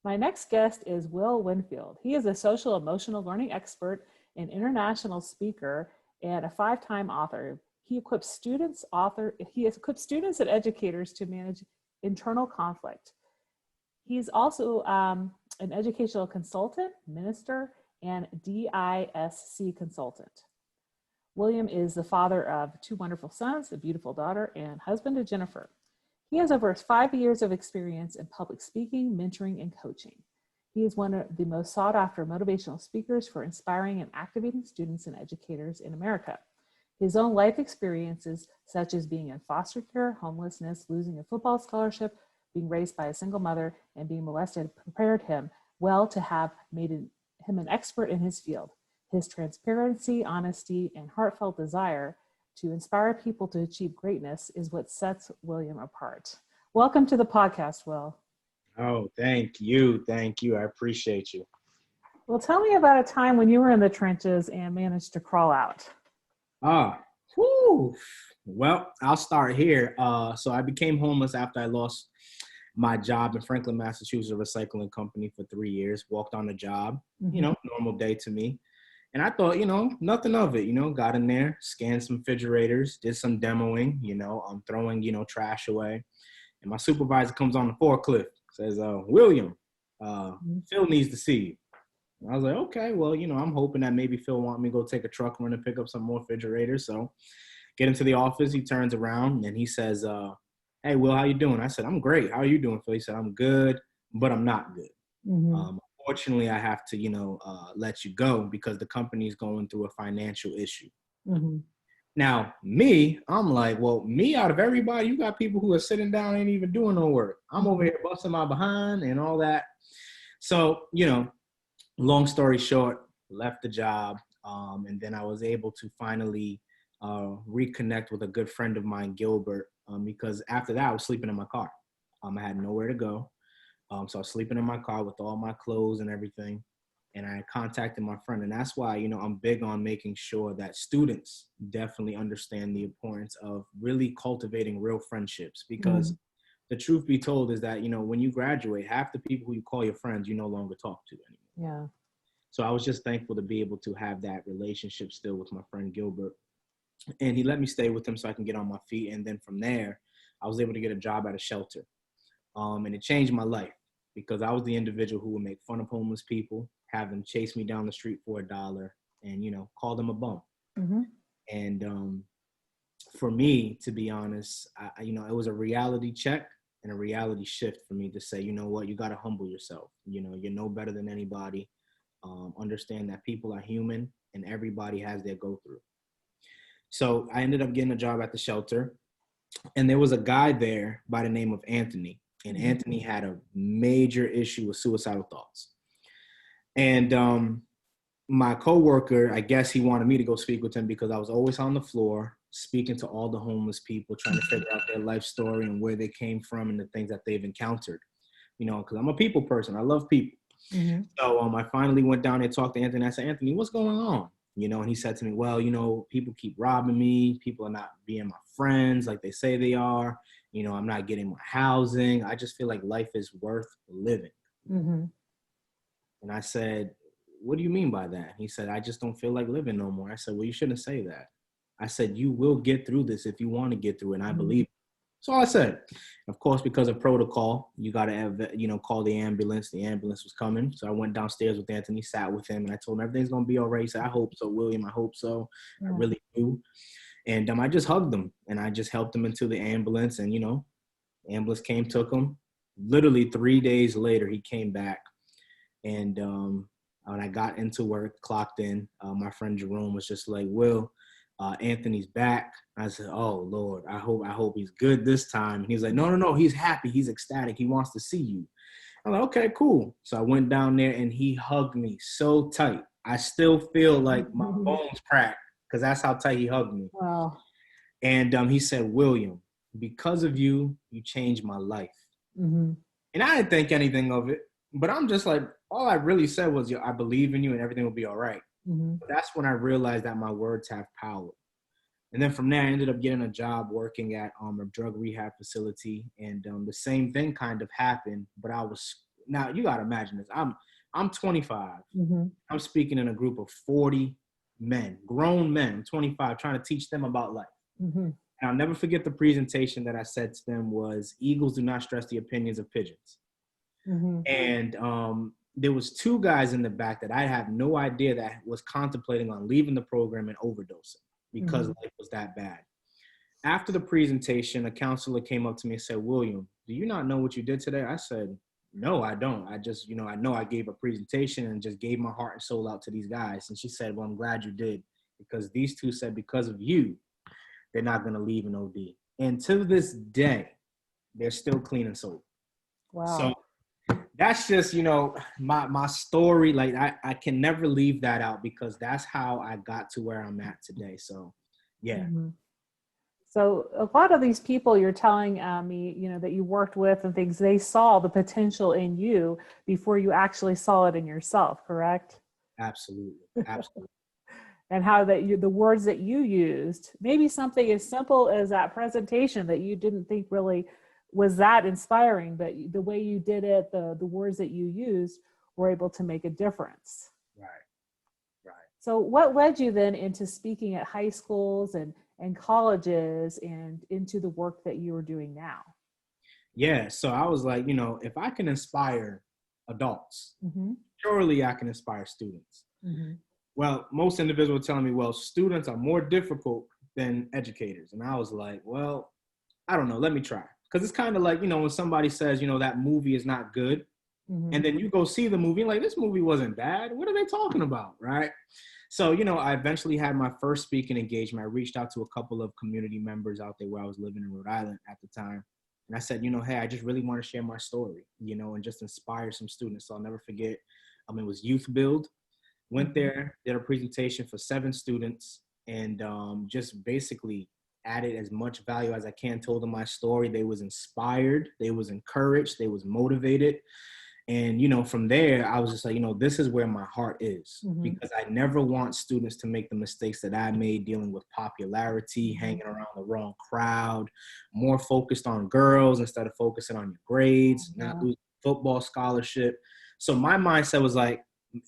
My next guest is Will Winfield. He is a social emotional learning expert, an international speaker, and a five-time author. He equips students and educators to manage internal conflict. He's also an educational consultant, minister, and DISC consultant. William is the father of two wonderful sons, a beautiful daughter, and husband to Jennifer. He has over 5 years of experience in public speaking, mentoring, and coaching. He is one of the most sought after motivational speakers for inspiring and activating students and educators in America. His own life experiences, such as being in foster care, homelessness, losing a football scholarship, being raised by a single mother, and being molested, prepared him well to have made him an expert in his field. His transparency, honesty, and heartfelt desire to inspire people to achieve greatness is what sets William apart. Welcome to the podcast, Will. Oh, thank you. Thank you. I appreciate you. Well, tell me about a time when you were in the trenches and managed to crawl out. Well, I'll start here. So I became homeless after I lost my job in Franklin, Massachusetts, a recycling company for 3 years. Walked on the job, normal day to me. And I thought, nothing of it, got in there, scanned some refrigerators, did some demoing, I'm throwing, trash away. And my supervisor comes on the forklift, says, William, Phil needs to see you. And I was like, okay, well, I'm hoping that maybe Phil want me to go take a truck run and pick up some more refrigerators. So get into the office, he turns around and he says, hey, Will, how you doing? I said, I'm great. How are you doing, Phil? He said, I'm good, but I'm not good. Unfortunately, I have to, let you go because the company is going through a financial issue. Now, I'm like, well, me out of everybody, you got people who are sitting down and ain't even doing no work. I'm over here busting my behind and all that. So, long story short, left the job. And then I was able to finally reconnect with a good friend of mine, Gilbert, because after that, I was sleeping in my car. I had nowhere to go. So I was sleeping in my car with all my clothes and everything. And I contacted my friend. And that's why, I'm big on making sure that students definitely understand the importance of really cultivating real friendships. Because the truth be told is that, when you graduate, half the people who you call your friends, you no longer talk to anymore. Yeah. So I was just thankful to be able to have that relationship still with my friend Gilbert. And he let me stay with him so I can get on my feet. And then from there, I was able to get a job at a shelter. And it changed my life because I was the individual who would make fun of homeless people, have them chase me down the street for $1 and, call them a bum. And for me, to be honest, it was a reality check and a reality shift for me to say, you know what, you got to humble yourself. You're no better than anybody. Understand that people are human and everybody has their go through. So I ended up getting a job at the shelter. And there was a guy there by the name of Anthony. And Anthony had a major issue with suicidal thoughts. And my coworker, I guess he wanted me to go speak with him because I was always on the floor speaking to all the homeless people, trying to figure out their life story and where they came from and the things that they've encountered, because I'm a people person. I love people. So I finally went down and talked to Anthony. I said, Anthony, what's going on? And he said to me, well, people keep robbing me. People are not being my friends like they say they are. I'm not getting my housing. I just feel like life is worth living. And I said, what do you mean by that? He said, I just don't feel like living no more. I said, well, you shouldn't say that. I said, you will get through this if you want to get through it. And I believe it. So I said, of course, because of protocol, you got to, call the ambulance. The ambulance was coming. So I went downstairs with Anthony, sat with him, and I told him everything's going to be all right. He said, I hope so, William. I hope so. I really do. And I just hugged him and I just helped him into the ambulance. And, ambulance came, took him. Literally 3 days later, he came back. And when I got into work, clocked in, my friend Jerome was just like, Will, Anthony's back. I said, oh, Lord, I hope he's good this time. And he's like, no, he's happy. He's ecstatic. He wants to see you. I'm like, okay, cool. So I went down there and he hugged me so tight. I still feel like my bones cracked because that's how tight he hugged me. Wow. And he said, William, because of you, you changed my life. And I didn't think anything of it, but I'm just like, all I really said was, I believe in you and everything will be all right. But that's when I realized that my words have power. And then from there, I ended up getting a job working at a drug rehab facility. And the same thing kind of happened, but I was now you got to imagine this. I'm 25. Mm-hmm. I'm speaking in a group of 40 men, grown men. I'm 25, trying to teach them about life. Mm-hmm. And I'll never forget the presentation that I said to them was, eagles do not stress the opinions of pigeons. Mm-hmm. And there was two guys in the back that I had no idea that was contemplating on leaving the program and overdosing because life was that bad. After the presentation, a counselor came up to me and said, William, do you not know what you did today? I said, no, I don't. I just, I know I gave a presentation and just gave my heart and soul out to these guys. And she said, well, I'm glad you did, because these two said because of you, they're not going to leave an OD. And to this day, they're still clean and sober. Wow. So that's just, my story. Like I can never leave that out, because that's how I got to where I'm at today. So, yeah. Mm-hmm. So a lot of these people you're telling me, that you worked with and things, they saw the potential in you before you actually saw it in yourself, correct? Absolutely. Absolutely. And how the words that you used, maybe something as simple as that presentation that you didn't think really was that inspiring, but the way you did it, the words that you used were able to make a difference. Right. So what led you then into speaking at high schools and colleges and into the work that you are doing now? Yeah. So I was like, if I can inspire adults, Mm-hmm. surely I can inspire students. Mm-hmm. Well, most individuals are telling me, well, students are more difficult than educators. And I was like, well, I don't know. Let me try. Because it's kind of like, when somebody says, that movie is not good. Mm-hmm. And then you go see the movie, like, this movie wasn't bad. What are they talking about? Right. So, I eventually had my first speaking engagement. I reached out to a couple of community members out there where I was living in Rhode Island at the time. And I said, hey, I just really want to share my story, and just inspire some students. So I'll never forget. It was Youth Build. Went there, did a presentation for 7 students, and just basically added as much value as I can, told them my story. They was inspired, they was encouraged, they was motivated. And, from there, I was just like, this is where my heart is, because I never want students to make the mistakes that I made dealing with popularity, hanging around the wrong crowd, more focused on girls instead of focusing on your grades, not losing football scholarship. So my mindset was like,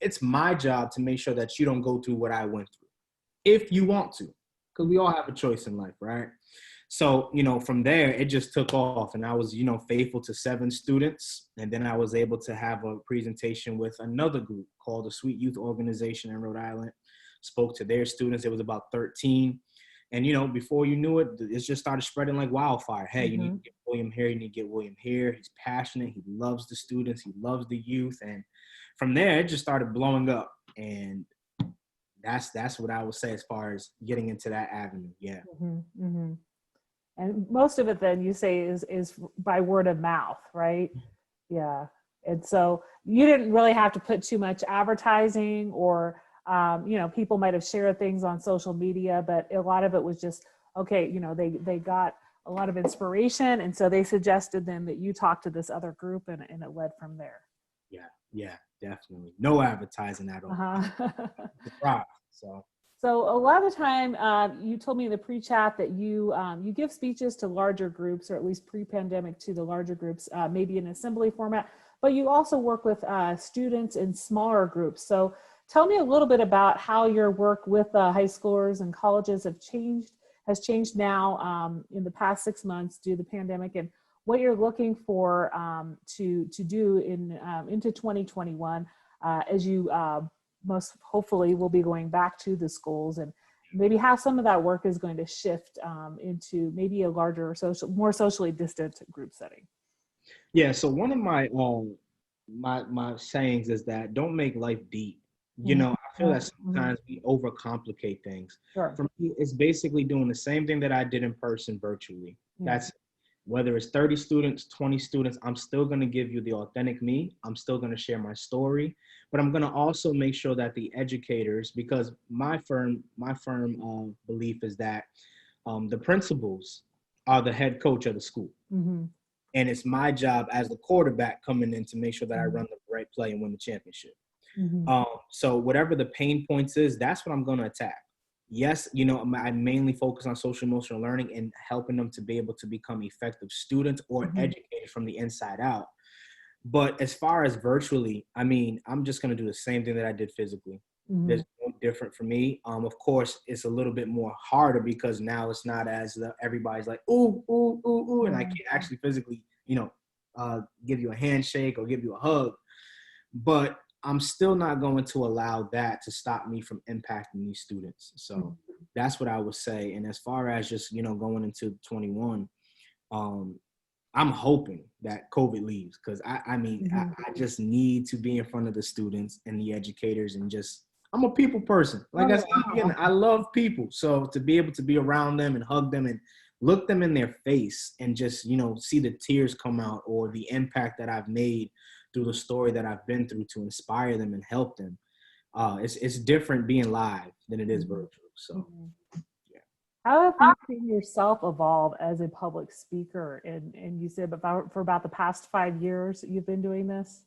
it's my job to make sure that you don't go through what I went through, if you want to, because we all have a choice in life, right? So, from there, it just took off, and I was, faithful to 7 students. And then I was able to have a presentation with another group called the Sweet Youth Organization in Rhode Island, spoke to their students. It was about 13. And, before you knew it, it just started spreading like wildfire. Hey, you need to get William here. You need to get William here. He's passionate. He loves the students. He loves the youth. And from there, it just started blowing up. And that's what I would say as far as getting into that avenue. Yeah. Mm-hmm. Mm-hmm. And most of it then you say is by word of mouth, right? Yeah. And so you didn't really have to put too much advertising or, people might have shared things on social media, but a lot of it was just, okay, they got a lot of inspiration. And so they suggested then that you talk to this other group and it led from there. Yeah, definitely. No advertising at all. Uh-huh. So a lot of the time, you told me in the pre-chat that you give speeches to larger groups, or at least pre-pandemic to the larger groups, maybe in assembly format, but you also work with students in smaller groups. So tell me a little bit about how your work with high schoolers and colleges has changed now in the past 6 months due to the pandemic, and what you're looking for to do into 2021 as you most hopefully will be going back to the schools, and maybe how some of that work is going to shift into maybe a larger more socially distant group setting. Yeah. So one of my my sayings is that don't make life deep. I feel that sometimes we overcomplicate things. Sure. For me, it's basically doing the same thing that I did in person virtually. That's whether it's 30 students, 20 students, I'm still going to give you the authentic me. I'm still going to share my story, but I'm going to also make sure that the educators, because my firm belief is that the principals are the head coach of the school. And it's my job as the quarterback coming in to make sure that I run the right play and win the championship. So whatever the pain points is, that's what I'm going to attack. Yes, I mainly focus on social emotional learning and helping them to be able to become effective students or educators from the inside out. But as far as virtually, I mean, I'm just going to do the same thing that I did physically. Mm-hmm. There's no different for me. Of course, it's a little bit more harder because now it's not as everybody's like, ooh, ooh, ooh, ooh, and I can't actually physically, give you a handshake or give you a hug. But I'm still not going to allow that to stop me from impacting these students. So that's what I would say. And as far as just, going into 21, I'm hoping that COVID leaves because I just need to be in front of the students and the educators and just, I'm a people person. Like I said, again, I love people. So to be able to be around them and hug them and look them in their face and just, see the tears come out or the impact that I've made through the story that I've been through to inspire them and help them. It's different being live than it is virtual. So. How have you seen yourself evolve as a public speaker? And you said for about the past 5 years you've been doing this.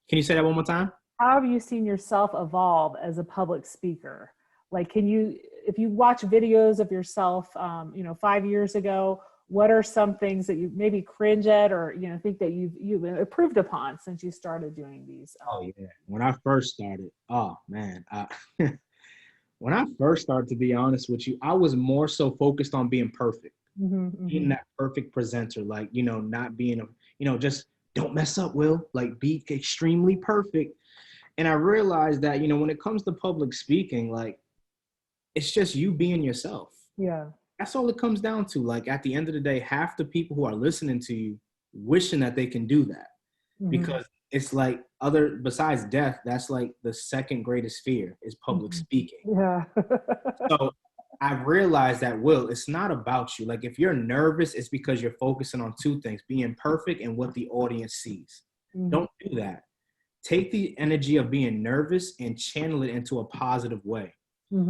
Can you say that one more time? How have you seen yourself evolve as a public speaker? Like, if you watch videos of yourself, 5 years ago, what are some things that you maybe cringe at or, think that you've improved upon since you started doing these? Oh yeah. When I first started, oh man, when I first started, to be honest with you, I was more so focused on being perfect, being that perfect presenter, like, not being just don't mess up, Will, like be extremely perfect. And I realized that, when it comes to public speaking, like it's just you being yourself. Yeah. That's all it comes down to. Like at the end of the day, half the people who are listening to you wishing that they can do that because it's like besides death, that's like the second greatest fear is public speaking. Yeah. So I realized that, Will, it's not about you. Like if you're nervous, it's because you're focusing on two things, being perfect and what the audience sees. Don't do that. Take the energy of being nervous and channel it into a positive way.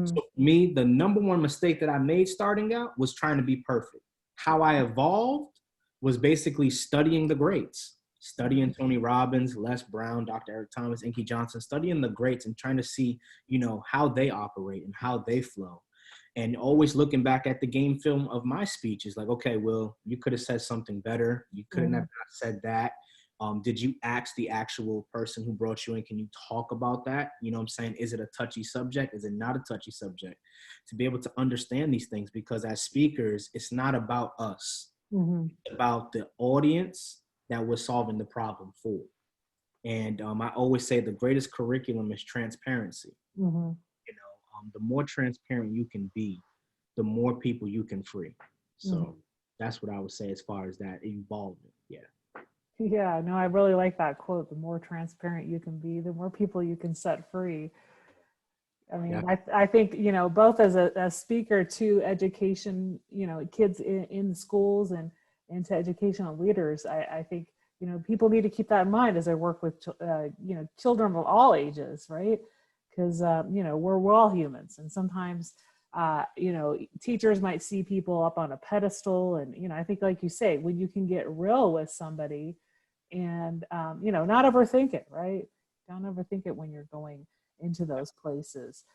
So for me, the number one mistake that I made starting out was trying to be perfect. How I evolved was basically studying the greats, studying Tony Robbins, Les Brown, Dr. Eric Thomas, Inky Johnson, studying the greats and trying to see, how they operate and how they flow. And always looking back at the game film of my speeches, like, okay, Will, you could have said something better. You couldn't have said that. Did you ask the actual person who brought you in? Can you talk about that? You know what I'm saying? Is it a touchy subject? Is it not a touchy subject? To be able to understand these things, because as speakers, it's not about us. It's about the audience that we're solving the problem for. And I always say the greatest curriculum is transparency. The more transparent you can be, the more people you can free. So that's what I would say as far as that involvement. Yeah. Yeah, no, I really like that quote. The more transparent you can be, the more people you can set free. I mean, I think, both as a speaker to education, kids in schools and to educational leaders, I think, people need to keep that in mind as I work with, children of all ages, right? Because, we're all humans. And sometimes, teachers might see people up on a pedestal. And, I think, like you say, when you can get real with somebody and, not overthink it, right? Don't overthink it when you're going into those places.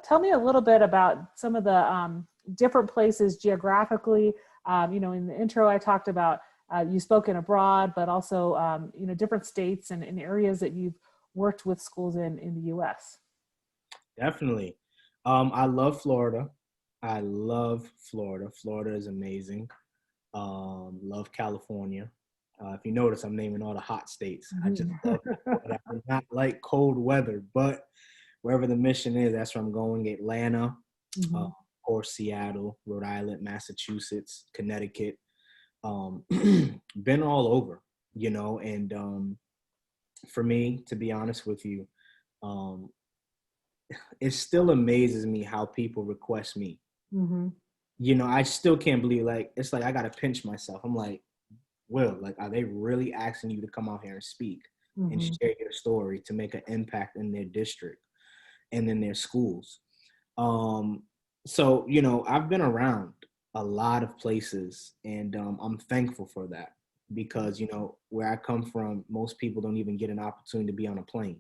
Tell me a little bit about some of the different places geographically. In the intro, I talked about you've spoken abroad, but also, different states and areas that you've worked with schools in the U.S. Definitely. I love Florida. I love Florida. Florida is amazing. Love California. If you notice, I'm naming all the hot states. I just love it. I do not like cold weather, but wherever the mission is, that's where I'm going. Atlanta, or Seattle, Rhode Island, Massachusetts, Connecticut. Been all over, and for me, to be honest with you, it still amazes me how people request me. I still can't believe, like, it's like I got to pinch myself. I'm like, Will, like, are they really asking you to come out here and speak and share your story to make an impact in their district and in their schools? So, I've been around a lot of places, and I'm thankful for that because, where I come from, most people don't even get an opportunity to be on a plane.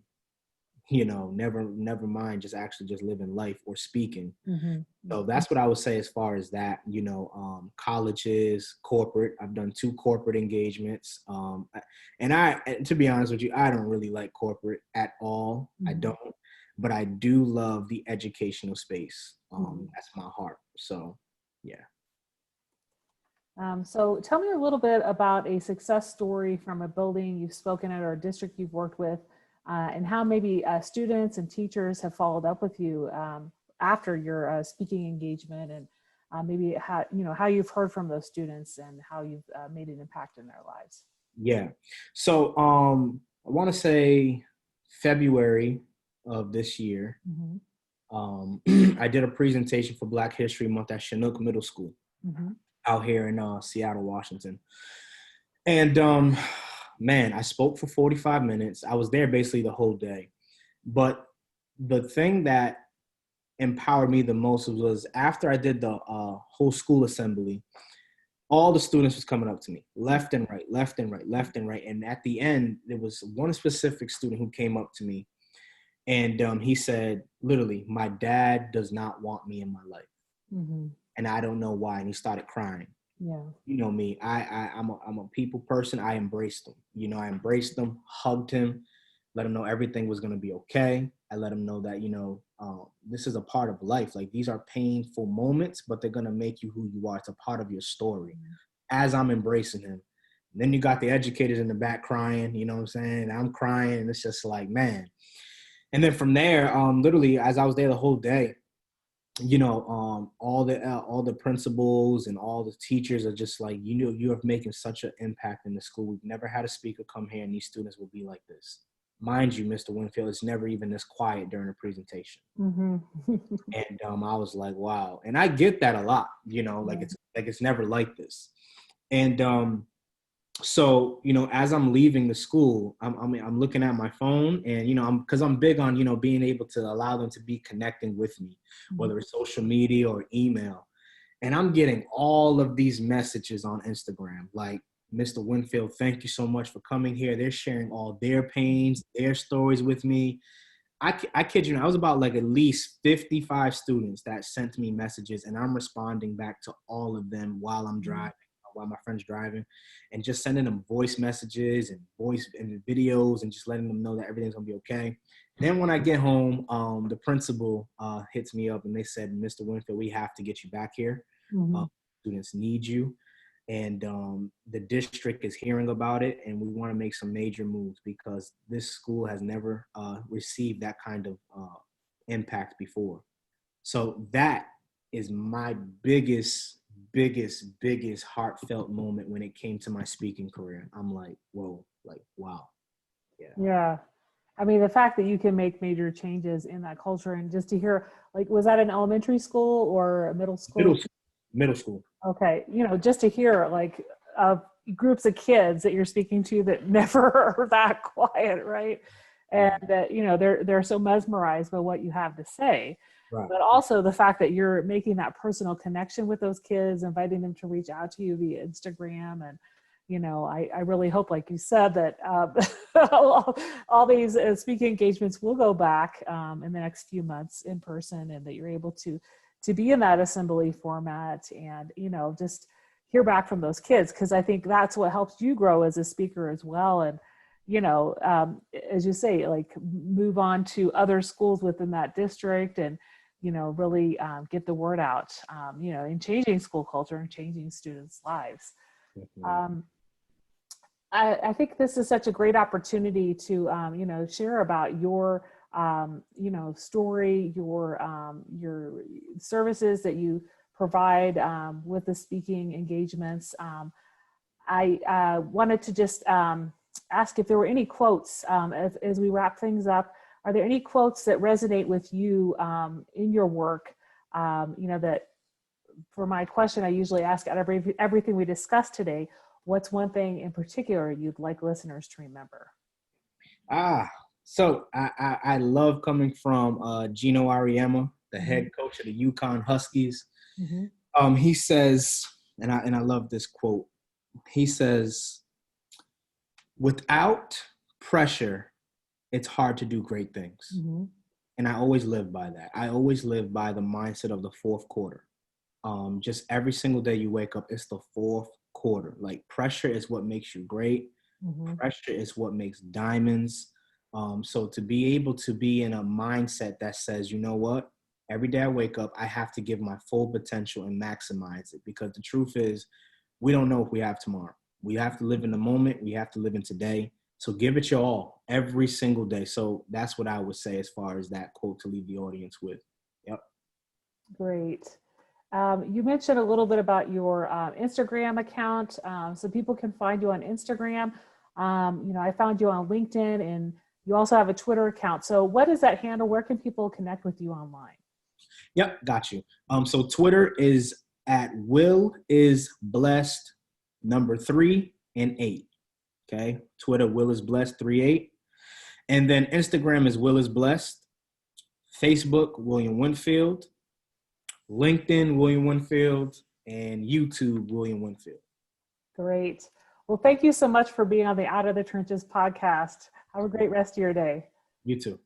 never mind just actually just living life or speaking. Mm-hmm. So that's what I would say as far as that, colleges, corporate. I've done 2 corporate engagements. And to be honest with you, I don't really like corporate at all. I Mm-hmm. don't, but I do love the educational space. Mm-hmm. That's my heart. So, yeah. So tell me a little bit about a success story from a building you've spoken at or a district you've worked with, and how maybe students and teachers have followed up with you after your speaking engagement, and maybe how you've heard from those students and how you've made an impact in their lives. Yeah. So, I want to say February of this year, Mm-hmm. I did a presentation for Black History Month at Chinook Middle School Mm-hmm. out here in Seattle, Washington. And man, I spoke for 45 minutes. I was there basically the whole day. But the thing that empowered me the most was after I did the whole school assembly, all the students was coming up to me, left and right, left and right, left and right. And at the end, there was one specific student who came up to me, and he said, literally, my dad does not want me in my life. Mm-hmm. And I don't know why. And he started crying. Yeah. You know me, I'm a people person. I embraced him. I embraced him, hugged him, let him know everything was going to be okay. I let him know that, this is a part of life. Like, these are painful moments, but they're going to make you who you are. It's a part of your story. As I'm embracing him. And then you got the educators in the back crying, you know what I'm saying? And I'm crying, and it's just like, man. And then from there, literally, as I was there the whole day, all the principals and all the teachers are just like, you are making such an impact in the school. We've never had a speaker come here and these students will be like this. Mind you, Mr. Winfield, it's never even this quiet during a presentation. Mm-hmm. And I was like, wow. And I get that a lot, like it's never like this. And so, as I'm leaving the school, I'm looking at my phone, and because I'm big on being able to allow them to be connecting with me, whether it's social media or email. And I'm getting all of these messages on Instagram, like, Mr. Winfield, thank you so much for coming here. They're sharing all their pains, their stories with me. I kid you not, I was about like at least 55 students that sent me messages, and I'm responding back to all of them while I'm driving, while my friend's driving, and just sending them voice messages and voice and videos, and just letting them know that everything's gonna be okay. Then when I get home, the principal hits me up and they said, Mr. Winfield, we have to get you back here. Mm-hmm. Students need you. And the district is hearing about it, and we want to make some major moves because this school has never received that kind of impact before. So that is my biggest heartfelt moment when it came to my speaking career. I'm like, whoa, like, wow. Yeah. Yeah. I mean, the fact that you can make major changes in that culture, and just to hear, like, was that an elementary school or a middle school? Middle school. Okay. Just to hear, like, groups of kids that you're speaking to that never are that quiet, right? And that, they're so mesmerized by what you have to say. Right. But also the fact that you're making that personal connection with those kids, inviting them to reach out to you via Instagram. And, I really hope, like you said, that all these speaking engagements will go back in the next few months in person, and that you're able to be in that assembly format and, just hear back from those kids. Cause I think that's what helps you grow as a speaker as well. And, as you say, like, move on to other schools within that district and, really get the word out, in changing school culture and changing students' lives. I think this is such a great opportunity to, share about your, story, your services that you provide with the speaking engagements. I wanted to just ask if there were any quotes as we wrap things up. Are there any quotes that resonate with you in your work? That for my question, I usually ask out of everything we discussed today, what's one thing in particular you'd like listeners to remember? So I love coming from Gino Ariema, the head coach of the UConn Huskies. Mm-hmm. He says, and I love this quote. He says, without pressure, it's hard to do great things. Mhm. And I always live by that. I always live by the mindset of the fourth quarter. Just every single day you wake up, it's the fourth quarter. Like pressure is what makes you great. Mhm. Pressure is what makes diamonds. So to be able to be in a mindset that says, you know what, every day I wake up, I have to give my full potential and maximize it. Because the truth is, we don't know if we have tomorrow. We have to live in the moment. We have to live in today. So give it your all every single day. So that's what I would say as far as that quote to leave the audience with. Yep. Great. You mentioned a little bit about your Instagram account, so people can find you on Instagram. I found you on LinkedIn, and you also have a Twitter account. So, what is that handle? Where can people connect with you online? Yep. Got you. So Twitter is at Will is blessed number 3 and 8. Okay. Twitter, Will is blessed 38. And then Instagram is Will is blessed. Facebook, William Winfield. LinkedIn, William Winfield. And YouTube, William Winfield. Great. Well, thank you so much for being on the Out of the Trenches podcast. Have a great rest of your day. You too.